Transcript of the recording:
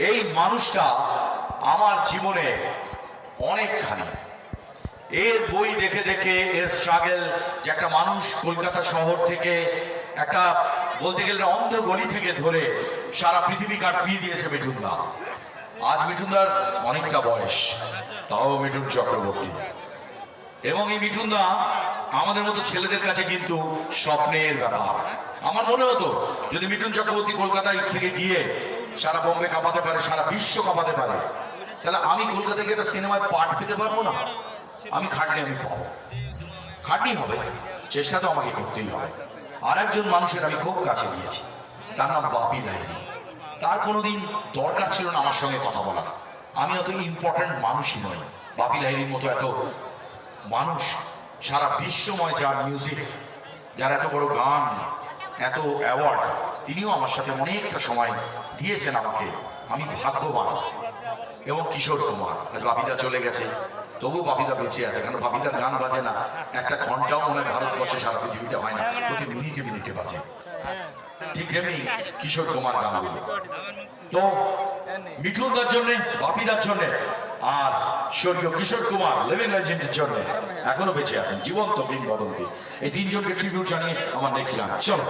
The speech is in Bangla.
এই মানুষটা আমার জীবনে অনেকখানি, এর বই দেখে দেখে এর স্ট্রাগল, যে একটা মানুষ কলকাতা শহর থেকে একটা বলতে গেলে অন্ধ গলি থেকে ধরে সারা পৃথিবী কাটিয়ে দিয়েছে মিঠুনদা। আজ মিঠুনদার অনেকটা বয়স, তাও মিঠুন চক্রবর্তী। এবং এই মিঠুনদা আমাদের মতো ছেলেদের কাছে কিন্তু স্বপ্নের ব্যাপার। আমার মনে হতো যদি মিঠুন চক্রবর্তী কলকাতায় থেকে গিয়ে সারা বোম্বে কাঁপাতে পারে, সারা বিশ্ব কাঁপাতে পারে, তাহলে আমি কলকাতায় গিয়ে একটা সিনেমায় পাঠ পেতে পারবো না? আমি খাটলে আমি পাবো, খাটনি হবে, চেষ্টা তো আমাকে করতেই হবে। আর একজন মানুষের আমি খুব কাছে গিয়েছি, তার নাম বাপি লাহিড়ী। তার কোনোদিন দরকার ছিল না আমার সঙ্গে কথা বলা, আমি অত ইম্পর্টেন্ট মানুষই নই। বাপি লাহিড়ীর মতো এত মানুষ সারা বিশ্বময়, যার মিউজিক, যার এত বড় গান, এত অ্যাওয়ার্ড, তিনিও আমার সাথে অনেকটা সময় দিয়েছেন আমাকে, আমি ভাগ্যবান। এবং কিশোর কুমার, আজ বাপিদা চলে গেছে, তবু বাপিদা বেঁচে আছে, কারণ বাপিদার গান বাজে না একটা ঘন্টাও মনে হয় ভারতবর্ষে, সারা পৃথিবীতে হয় না, প্রতি মিনিটে মিনিটে বাজে। ঠিক তেমনি কিশোর কুমার গানগুলো। তো মিঠুনদার জন্য, বাপিদার জন্য, আর স্বর্গীয় কিশোর কুমার লিভিং লেজেন্ডের জন্য এখনো বেঁচে আছেন, জীবন্ত কিংবদন্তি। এই তিনজনকে ট্রিবিউট জানিয়ে আমার নেক্সট গান চলো।